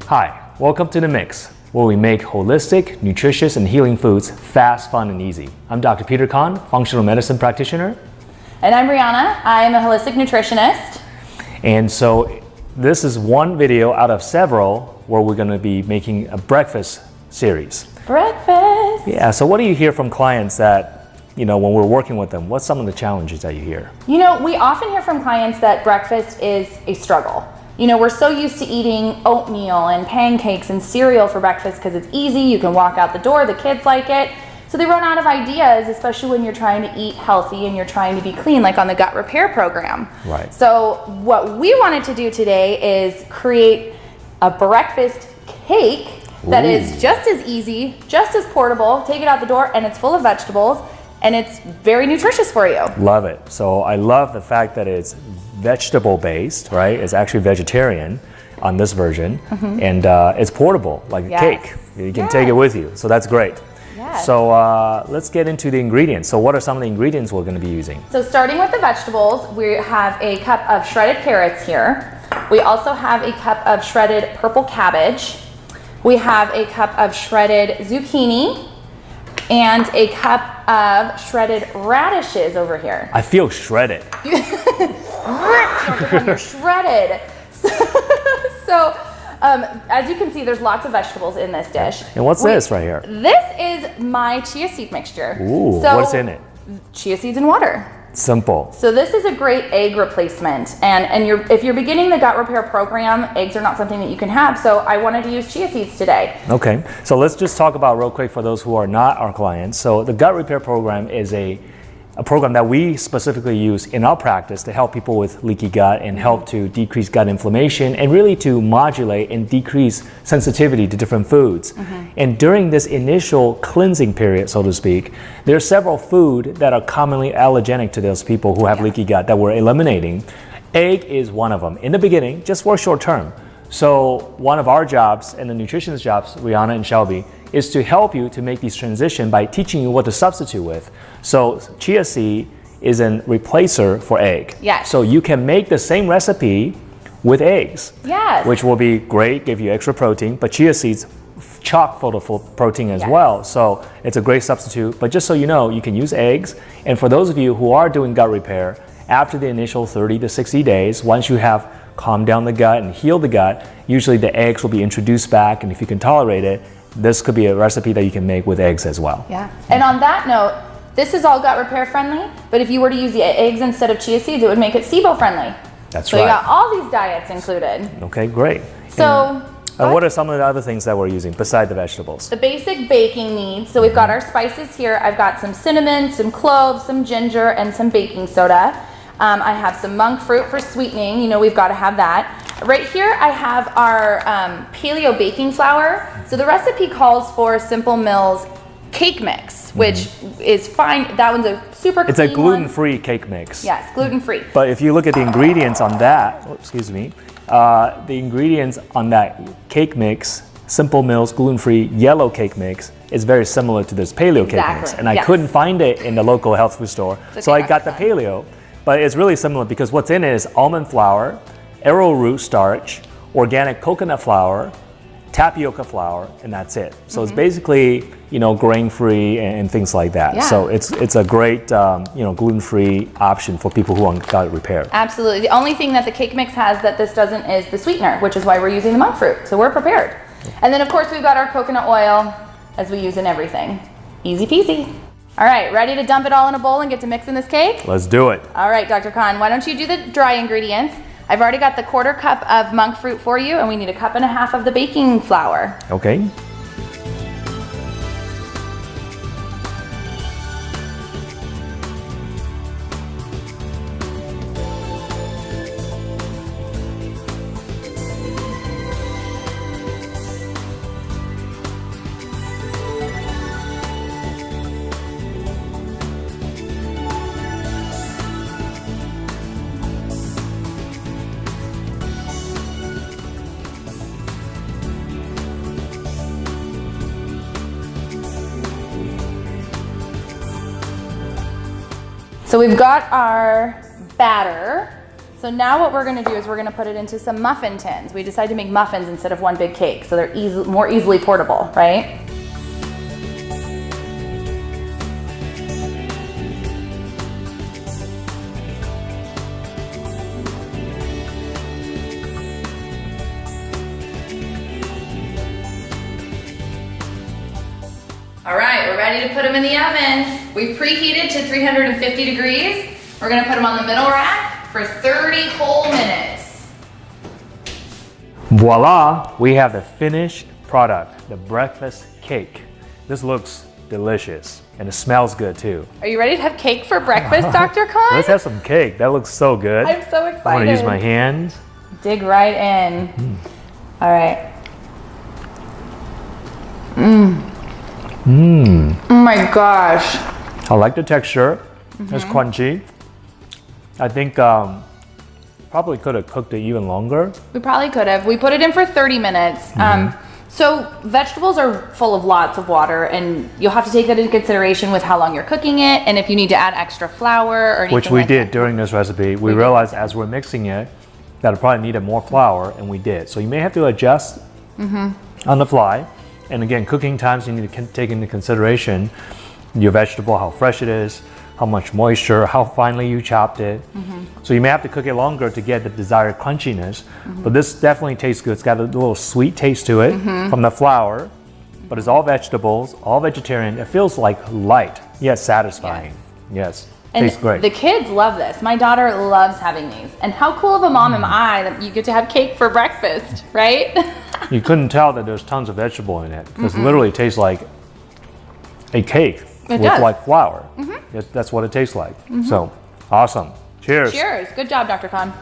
Hi, welcome to The Mix, where we make holistic, nutritious, and healing foods fast, fun, and easy. I'm Dr. Peter Kahn, functional medicine practitioner. And I'm Brianna. I'm a holistic nutritionist. And so this is one video out of several where we're going to be making a breakfast series. Breakfast! Yeah, so what do you hear from clients that, when we're working with them, what's some of the challenges that you hear? We often hear from clients that breakfast is a struggle. We're so used to eating oatmeal and pancakes and cereal for breakfast because it's easy, you can walk out the door, the kids like it. So they run out of ideas, especially when you're trying to eat healthy and you're trying to be clean, like on the gut repair program. Right. So what we wanted to do today is create a breakfast cake that is just as easy, just as portable, take it out the door, and it's full of vegetables, and it's very nutritious for you. Love it. So I love the fact that it's vegetable based, right? It's actually vegetarian on this version, and it's portable, like a cake. You can take it with you, so that's great. Yes. So let's get into the ingredients. So what are some of the ingredients we're going to be using? So starting with the vegetables, we have a cup of shredded carrots here. We also have a cup of shredded purple cabbage. We have a cup of shredded zucchini and a cup of shredded radishes over here. I feel shredded. You're shredded. So as you can see, there's lots of vegetables in this dish. And what's this right here? This is my chia seed mixture. Ooh, so, what's in it? Chia seeds and water. Simple. So this is a great egg replacement, and if you're beginning the gut repair program, eggs are not something that you can have, so I wanted to use chia seeds today. Okay, so let's just talk about real quick for those who are not our clients. So the gut repair program is a program that we specifically use in our practice to help people with leaky gut and help to decrease gut inflammation and really to modulate and decrease sensitivity to different foods. And during this initial cleansing period, so to speak, there are several foods that are commonly allergenic to those people who have leaky gut that we're eliminating. Egg is one of them. In the beginning, just for short term. So one of our jobs and the nutritionist jobs, Rihanna and Shelby, is to help you to make these transition by teaching you what to substitute with. So chia seed is a replacer for egg. Yes. So you can make the same recipe with eggs. Yes. Which will be great, give you extra protein, but chia seeds chock full of protein as well. So it's a great substitute. But just so you know, you can use eggs. And for those of you who are doing gut repair, after the initial 30 to 60 days, once you have calmed down the gut and healed the gut, usually the eggs will be introduced back, and if you can tolerate it, this could be a recipe that you can make with eggs as well. Yeah. And on that note, this is all gut repair friendly, but if you were to use the eggs instead of chia seeds, it would make it SIBO friendly. That's so right. So you got all these diets included. Okay, great. So and what are some of the other things that we're using beside the vegetables? The basic baking needs. So we've got our spices here. I've got some cinnamon, some cloves, some ginger, and some baking soda. I have some monk fruit for sweetening. We've got to have that. Right here I have our paleo baking flour. So the recipe calls for Simple Mills cake mix, which is fine. That one's a super clean It's a gluten-free cake mix. Yes, gluten-free. But if you look at the ingredients on that, the ingredients on that cake mix, Simple Mills gluten-free yellow cake mix, is very similar to this paleo cake mix. And I couldn't find it in the local health food store, so I got the paleo. But it's really similar because what's in it is almond flour, arrowroot starch, organic coconut flour, tapioca flour, and that's it. So it's basically, grain-free and things like that. Yeah. So it's a great, gluten-free option for people who want gut repair. Absolutely. The only thing that the cake mix has that this doesn't is the sweetener, which is why we're using the monk fruit. So we're prepared. And then of course we've got our coconut oil, as we use in everything. Easy peasy. All right, ready to dump it all in a bowl and get to mixing this cake? Let's do it. All right, Dr. Kahn, why don't you do the dry ingredients? I've already got the 1/4 cup of monk fruit for you, and we need 1.5 cups of the baking flour. Okay. So we've got our batter. So now what we're gonna do is we're gonna put it into some muffin tins. We decided to make muffins instead of one big cake, so they're more easily portable, right? All right, we're ready to put them in the oven. We've preheated to 350 degrees. We're gonna put them on the middle rack for 30 whole minutes. Voila, we have the finished product, the breakfast cake. This looks delicious and it smells good too. Are you ready to have cake for breakfast, Dr. Khan? Let's have some cake. That looks so good. I'm so excited. I'm gonna use my hands. Dig right in. All right. Oh my gosh. I like the texture. It's crunchy. I think probably could have cooked it even longer. We probably could have. We put it in for 30 minutes. So vegetables are full of lots of water, and you'll have to take that into consideration with how long you're cooking it, and if you need to add extra flour or anything Which we like did that. during this recipe. We realized as we're mixing it that it probably needed more flour, and we did. So you may have to adjust on the fly. And again, cooking times, you need to take into consideration your vegetable, how fresh it is, how much moisture, how finely you chopped it. So you may have to cook it longer to get the desired crunchiness. But this definitely tastes good. It's got a little sweet taste to it from the flour, but it's all vegetables, all vegetarian. It feels like light, yet satisfying. Yes, And tastes great. the kids love this. My daughter loves having these. And how cool of a mom am I that you get to have cake for breakfast, right? You couldn't tell that there's tons of vegetable in it because it literally tastes like a cake with does. like flour. That's what it tastes like. So awesome. Cheers. Cheers. Good job, Dr. Khan.